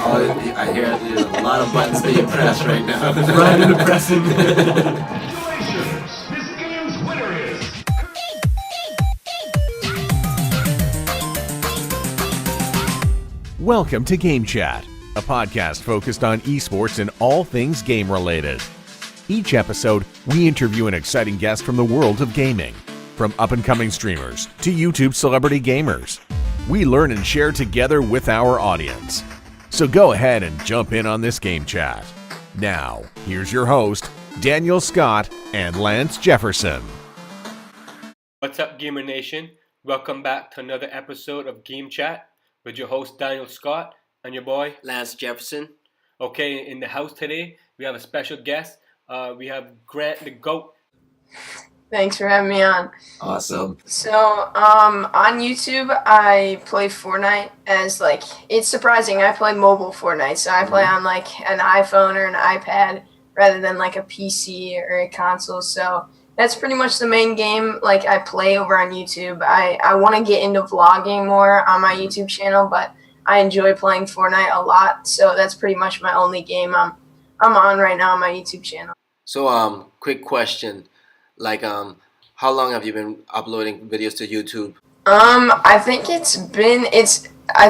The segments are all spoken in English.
Oh, I hear there's a lot of buttons being pressed right now. Right into pressing. Congratulations! This game's winner is... Welcome to GameChat, a podcast focused on esports and all things game-related. Each episode, we interview an exciting guest from the world of gaming, from up-and-coming streamers to YouTube celebrity gamers. We learn and share together with our audience. So go ahead and jump in on this GameChat. Now, here's your host, Daniel Scott and Lance Jefferson. What's up, Gamer Nation? Welcome back to another episode of GameChat with your host, Daniel Scott, and your boy, Lance Jefferson. Okay, in the house today, we have a special guest. We have Grant the GOAT. Thanks for having me on. Awesome. So, on YouTube, I play Fortnite as, it's surprising, I play mobile Fortnite, so I play on, an iPhone or an iPad rather than, a PC or a console, so that's pretty much the main game, I play over on YouTube. I want to get into vlogging more on my YouTube channel, but I enjoy playing Fortnite a lot, so that's pretty much my only game I'm on right now on my YouTube channel. So, quick question. How long have you been uploading videos to YouTube? I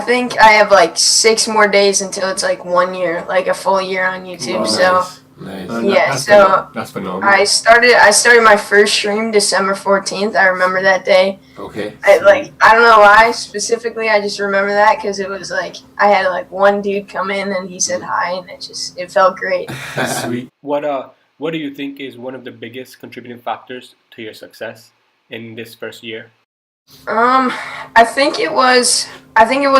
think I have 6 more days until it's 1 year, a full year on YouTube. Nice. That's phenomenal. I started my first stream December 14th. I remember that day. Okay. I don't know why specifically. I just remember that because it was I had one dude come in and he said hi and it felt great. That's sweet. What do you think is one of the biggest contributing factors to your success in this first year? I think it was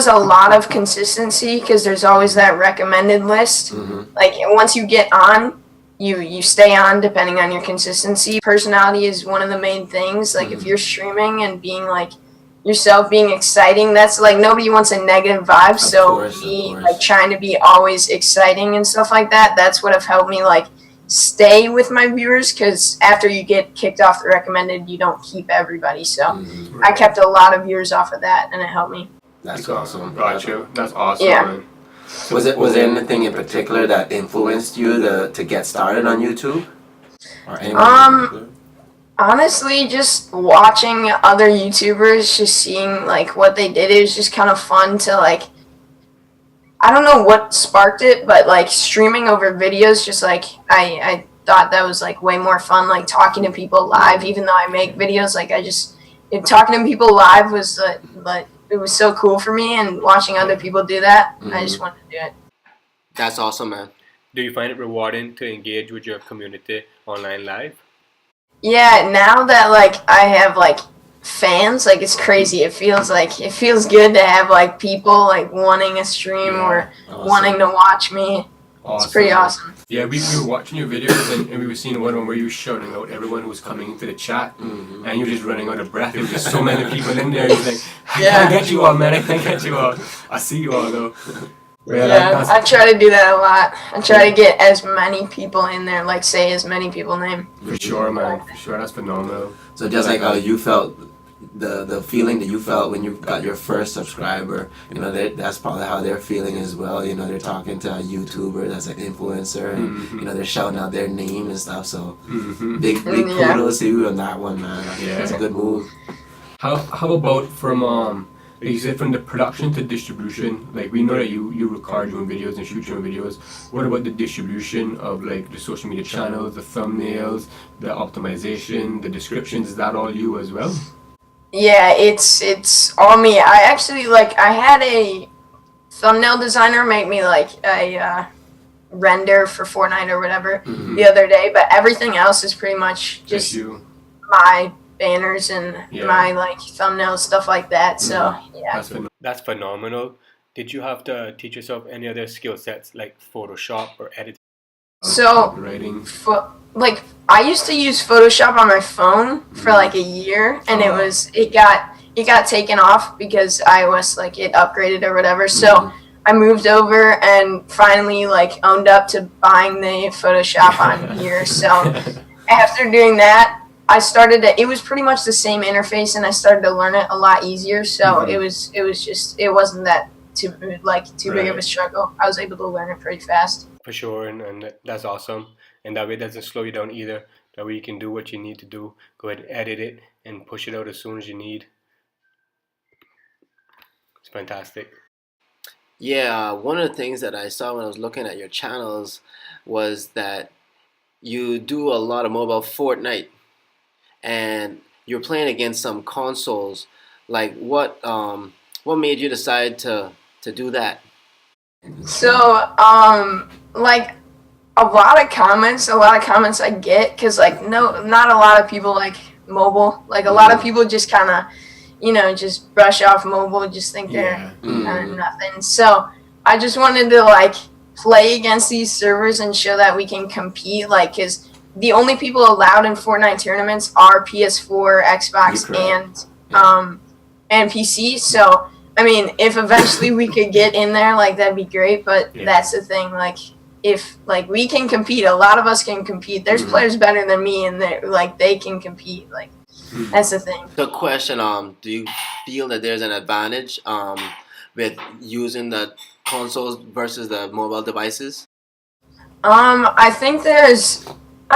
a lot of consistency because there's always that recommended list. Mm-hmm. Once you get on, you stay on depending on your consistency. Personality is one of the main things. If you're streaming and being yourself, being exciting, that's nobody wants a negative vibe. So trying to be always exciting and stuff like that. That's what have helped me stay with my viewers, because after you get kicked off the recommended, you don't keep everybody. So I kept a lot of viewers off of that, and it helped me. That's awesome. Gotcha. That's awesome. Yeah. Man. Was there anything in particular that influenced you to get started on YouTube? Or anyone in particular? Honestly, just watching other YouTubers, just seeing what they did, it was just kind of fun to I don't know what sparked it, but streaming over videos, just I thought that was way more fun. Talking to people live, even though I make videos, talking to people live was it was so cool for me, and watching other people do that, I just wanted to do it. That's awesome, man. Do you find it rewarding to engage with your community online live? Yeah, now that I have fans, it's crazy. It feels good to have people wanting a stream or wanting to watch me. Awesome. It's pretty awesome. Yeah, we were watching your videos and we were seeing one where you were shouting out everyone who was coming into the chat, and you were just running out of breath. There was just so many people in there. You're I can't get you all, man. I can't get you all. I see you all though. I try to do that a lot. I try to get as many people in there, say as many people's name. For sure, man. For sure, that's phenomenal. So just how you felt, the feeling that you felt when you got your first subscriber, that's probably how they're feeling as well. They're talking to a YouTuber that's an influencer, and they're shouting out their name and stuff. So big kudos to you on that one, man. Yeah, it's a good move. How about from you said from the production to distribution? We know that you record your own videos and shoot your own videos. What about the distribution of the social media channels, the thumbnails, the optimization, the descriptions? Is that all you as well? Yeah, it's all me. I actually I had a thumbnail designer make me a render for Fortnite or whatever the other day, but everything else is pretty much just you. My banners and my thumbnails, stuff like that. So yeah, that's phenomenal. Did you have to teach yourself any other skill sets like Photoshop or editing? So writing. I used to use Photoshop on my phone for a year, and it got taken off because iOS it upgraded or whatever. So I moved over and finally owned up to buying the Photoshop on here. So after doing that, it was pretty much the same interface, and I started to learn it a lot easier. So it wasn't that too big of a struggle. I was able to learn it pretty fast. For sure, and that's awesome. And that way it doesn't slow you down either. That way you can do what you need to do. Go ahead and edit it and push it out as soon as you need. It's fantastic. Yeah, one of the things that I saw when I was looking at your channels was that you do a lot of mobile Fortnite, and you're playing against some consoles. Like, what made you decide to do that? So, like a lot of comments I get, because like not a lot of people like mobile. Like a lot of people just kind of, just brush off mobile, just think they're kind of nothing. So I just wanted to like play against these servers and show that we can compete, like, because the only people allowed in Fortnite tournaments are PS4, Xbox, and PC. So I mean, if eventually we could get in there, like, that'd be great. But that's the thing, like, if like we can compete, a lot of us can compete. There's players better than me, and they can compete. Like, that's the thing. The question, do you feel that there's an advantage with using the consoles versus the mobile devices? I think I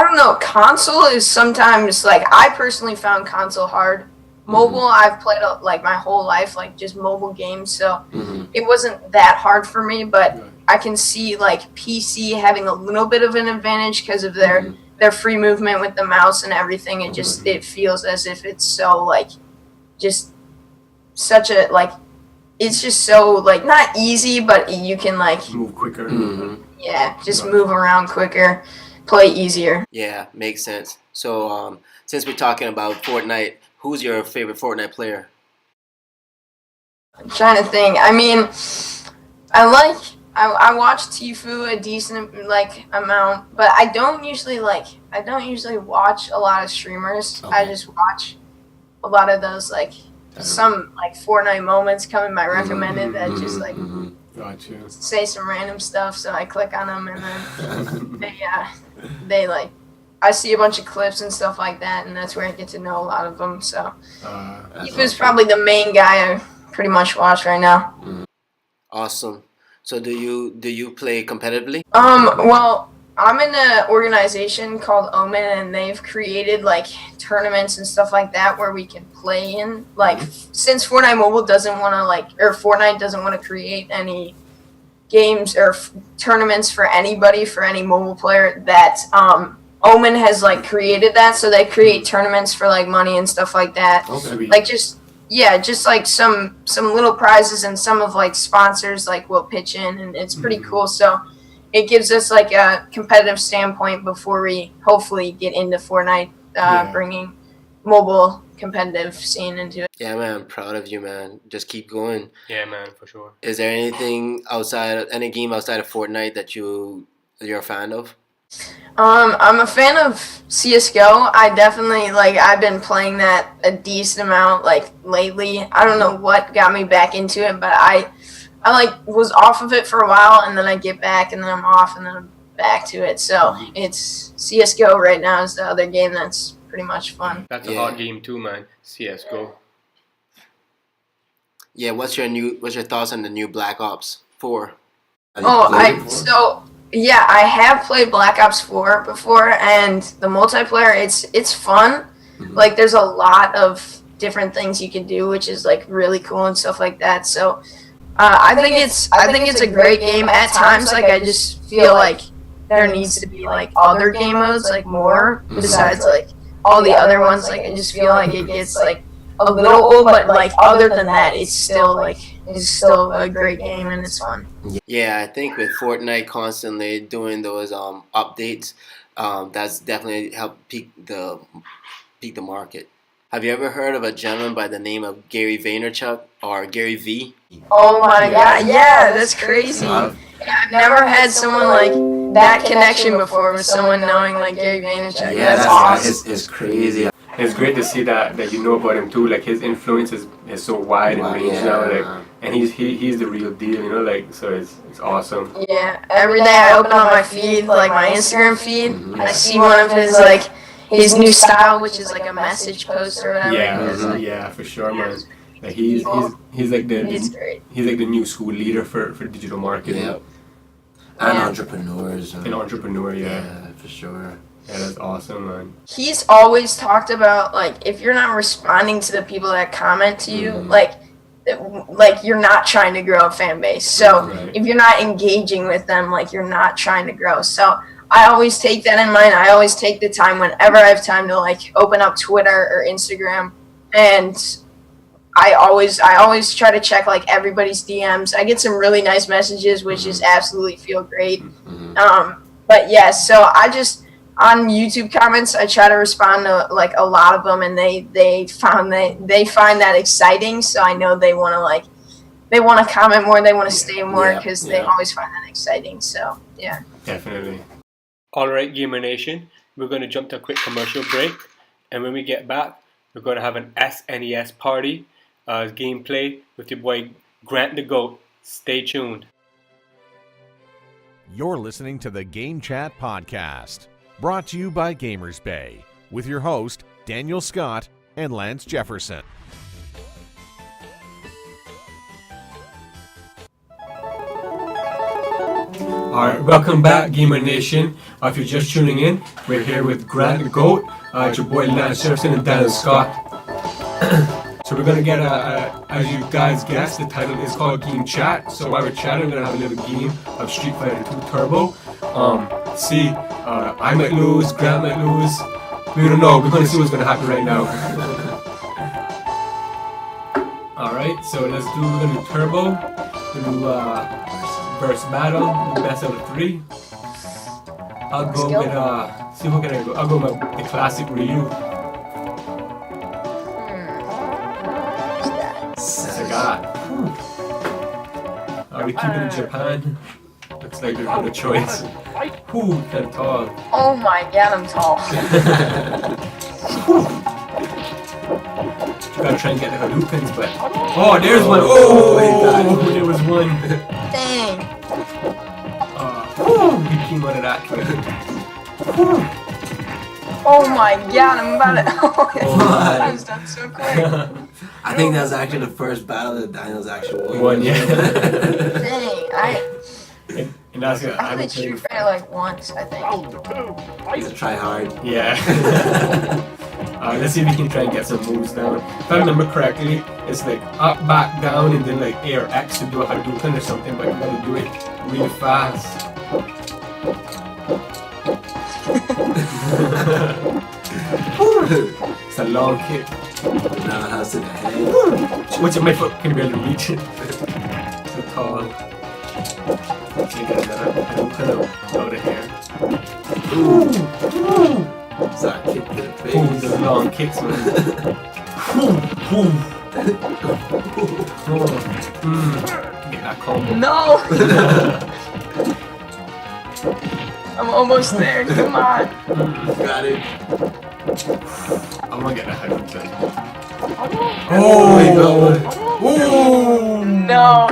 don't know, console is sometimes, like, I personally found console hard. Mobile, I've played like my whole life, like just mobile games, so it wasn't that hard for me. But I can see like PC having a little bit of an advantage because of their free movement with the mouse and everything. It feels as if it's so like just such a like it's just so like not easy, but you can like move quicker. Yeah, just move around quicker, play easier. Yeah, makes sense. So since we're talking about Fortnite, who's your favorite Fortnite player? I'm trying to think. I mean, I watch Tfue a decent like amount, but I don't usually watch a lot of streamers. Okay. I just watch a lot of those like some like Fortnite moments come in my recommended that just like say some random stuff, so I click on them and then they like I see a bunch of clips and stuff like that, and that's where I get to know a lot of them. So Tfue's probably the main guy I pretty much watch right now. Awesome. So do you play competitively? Well, I'm in an organization called Omen, and they've created like tournaments and stuff like that where we can play in. Like, since Fortnite Mobile doesn't want to Fortnite doesn't want to create any games or tournaments for anybody, for any mobile player, that Omen has like created that, so they create tournaments for like money and stuff like that. Okay. Like just like some little prizes, and some of like sponsors like will pitch in, and it's pretty cool. So it gives us like a competitive standpoint before we hopefully get into Fortnite, bringing mobile competitive scene into it. Yeah, man, I'm proud of you, man. Just keep going. Yeah, man, for sure. Is there any game outside of Fortnite that you're a fan of? I'm a fan of CSGO. I definitely I've been playing that a decent amount lately. I don't know what got me back into it, but I was off of it for a while, and then I get back, and then I'm off, and then I'm back to it. So it's CSGO right now is the other game that's pretty much fun. That's a hot game too, man. CSGO. Yeah, what's your thoughts on the new Black Ops 4? I have played Black Ops 4 before, and the multiplayer, it's fun. Like, there's a lot of different things you can do, which is like really cool and stuff like that. So I think it's a great game. At times, I just feel like there needs to be other game modes, more besides all the other ones. I just feel like it gets a little old, but other than that, it's still a great game, and it's fun. Yeah, I think with Fortnite constantly doing those updates, that's definitely helped peak the market. Have you ever heard of a gentleman by the name of Gary Vaynerchuk, or Gary V? Oh my God, yeah, that's crazy. I've never had someone that connection before with someone knowing Gary Vaynerchuk. Yeah, that's awesome. It's crazy. It's great to see that you know about him too. His influence is so wide and range now. And he's the real deal. So it's awesome. Yeah, every day I open up my feed, my Instagram feed, I see one of his new style, which is a message post or whatever. Yeah, for sure, man. Like he's like He's great. he's like the new school leader for digital marketing. Yep. And entrepreneurs. An entrepreneur, Yeah, for sure. Yeah, that's awesome, man. He's always talked about, like, if you're not responding to the people that comment to you, like you're not trying to grow a fan base. So if you're not engaging with them, like, you're not trying to grow. So I always take that in mind. I always take the time whenever I have time to, like, open up Twitter or Instagram, and I always try to check, like, everybody's DMs. I get some really nice messages, which just absolutely feel great. But yeah, so I just, on YouTube comments, I try to respond to, like, a lot of them, and they find that exciting. So I know they want to comment more, they want to stay more, because they always find that exciting. So yeah, definitely. All right, Gamer Nation, we're going to jump to a quick commercial break, and when we get back, we're going to have an SNES party gameplay with your boy Grant the Goat. Stay tuned. You're listening to the GameChat podcast, brought to you by Gamers Bay, with your host, Daniel Scott and Lance Jefferson. Alright, welcome back, Gamer Nation. If you're just tuning in, we're here with Grant the Goat, it's your boy Lance Jefferson and Daniel Scott. So we're going to get, as you guys guessed, the title is called GameChat. So while we're chatting, we're going to have a little game of Street Fighter 2 Turbo. See, I might lose, Grant might lose. We don't know. We're going to see what's going to happen right now. Alright, so we're going to do Turbo. We're going to do first battle, the best out of 3. I'll go with, see what can I go? I'll go with the classic BREW. Are we keeping in Japan? Looks like there's no choice. Ooh, kind of tall. Oh my god, I'm tall. You gotta try and get the Hadoukens, but... Oh, there's one! Oh, there was one. Dang. We came out of that quick. Oh my god, I'm about to... I was done so quick. I think that's actually the first battle that Daniel's actually won. Yeah. Dang, and that's good. I played Street Fighter like once, I think. He's a try hard. Yeah. Let's see if we can try and get some moves down. If I remember correctly, it's like up, back, down, and then like A or X to do a Hadouken or something, but you gotta do it really fast. It's a long kick. Now how's to the head? What's my foot can barely reach it. So tall. Okay, get another Hadouken out of here. Sorry, kick to the face. Ooh, the long kicks, man. Get that combo. No! I'm almost there, come on. Got it. I'm gonna get that Hadouken. Oh! No!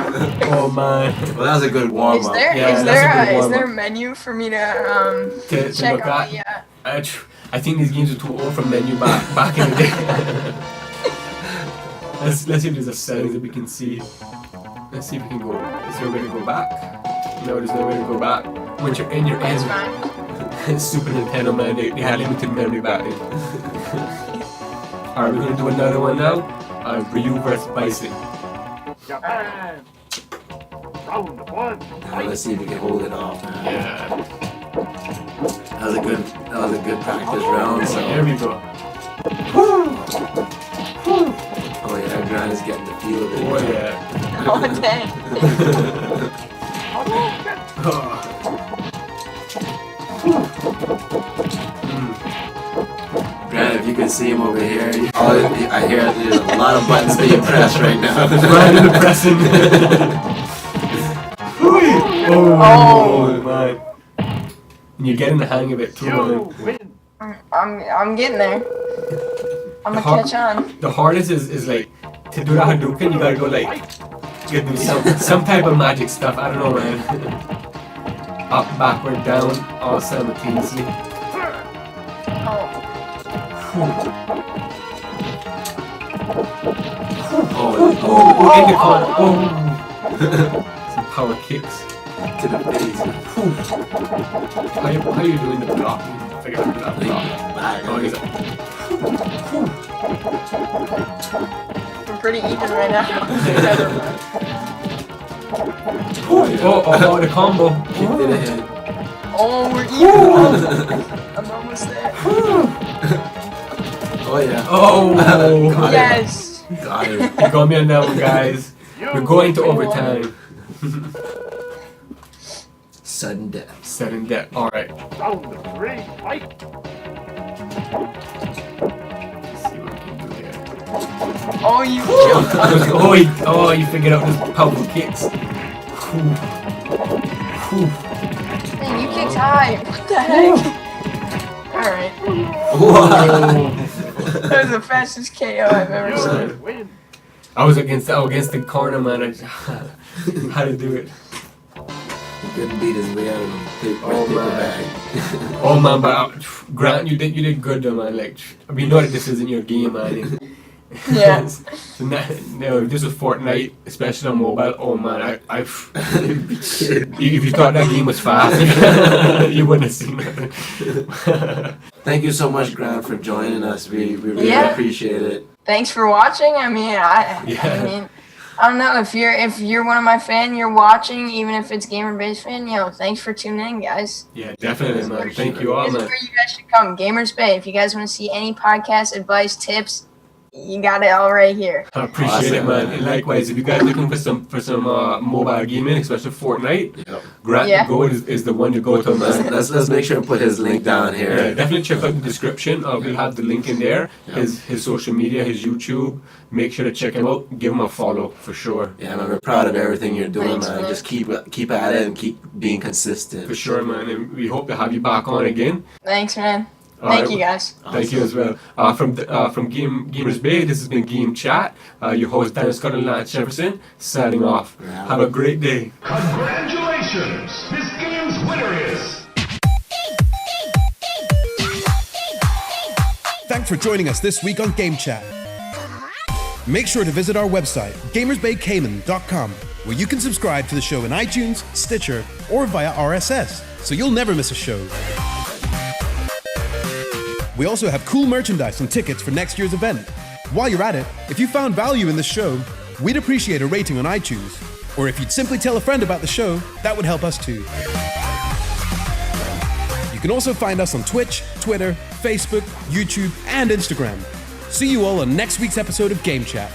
Oh man. Well, that was a good warm up. Is there a menu for me to check out? Yeah. I think these games are too old for menu back in the day. Let's see if there's a settings that we can see. Let's see if we can go. Is there a way to go back? No, there's no way to go back. Once you're in, you're in. Super Nintendo, man, they had limited memory back then. Alright, we're gonna do another one now. BREW vs Bison. Japan. Round 1. Now let's see if we can hold it off, man. Yeah. That was a good practice round. So There we go. oh yeah, Grant is getting the feel of it. Oh yeah. Oh dang. Grant, if you can see him over here, I hear there's a lot of buttons being pressed right now. Random pressing. Oh man. And you're getting the hang of it too, man. I'm getting there. I'm gonna catch on. The hardest is like, to do the Hadouken, you gotta go like, you gotta do some type of magic stuff, I don't know, man. Up, backward, down, all simultaneously. In the corner. Some power kicks. To the face. How you doing the blocking? I forgot the block. Oh, he's We're pretty even right now. the combo. Kick to the head. Oh, we're even. I'm almost there. Oh yeah. Oh, Got Yes. it. Got it. you got me on that one, guys. We're going to overtime. Sudden death. Sudden death. All right. Round 3, fight. Let's see what we can do here. Oh, you jumped. You figured out those powerful kicks. Man, you kicked high. What the heck? Alright. That was the fastest KO I've ever seen. Win. I was against the corner, man. I just how to do it. He couldn't beat his way out of the paper bag. Oh man, but Grant, you did good though, man. Like we know that this isn't your game, man. Yeah. So no, this was Fortnite, especially on mobile. Oh man, if you thought that game was fast, you wouldn't have seen it. Thank you so much, Grant, for joining us. We really Yeah. appreciate it. Thanks for watching. I mean, I don't know if you're one of my fans, you're watching, even if it's gamer-based fan. Thanks for tuning in, guys. Yeah, definitely, man. Thank you all, This is man. where you guys should come, Gamers Bay. If you guys want to see any podcast advice, tips, you got it all right here. I appreciate it, man. And likewise, if you guys looking for some mobile gaming, especially Fortnite, Grant Go is the one to go to, man. Let's make sure and put his link down here. Yeah, definitely check out the description. We'll have the link in there. His social media, his YouTube. Make sure to check him out. Give him a follow for sure. Yeah, man, we're proud of everything you're doing, Thanks, man. man. Just keep at it and keep being consistent. For sure, man. And we hope to have you back on again. Thanks, man. All Thank right. you, guys. Thank you as well. From Gamers Bay, this has been GameChat. Your host, Scott and Lance Jefferson, signing off. Yeah. Have a great day. Congratulations! This game's winner is... Thanks for joining us this week on GameChat. Make sure to visit our website, gamersbaycayman.com, where you can subscribe to the show in iTunes, Stitcher, or via RSS, so you'll never miss a show. We also have cool merchandise and tickets for next year's event. While you're at it, if you found value in the show, we'd appreciate a rating on iTunes. Or if you'd simply tell a friend about the show, that would help us too. You can also find us on Twitch, Twitter, Facebook, YouTube, and Instagram. See you all on next week's episode of Game Chat.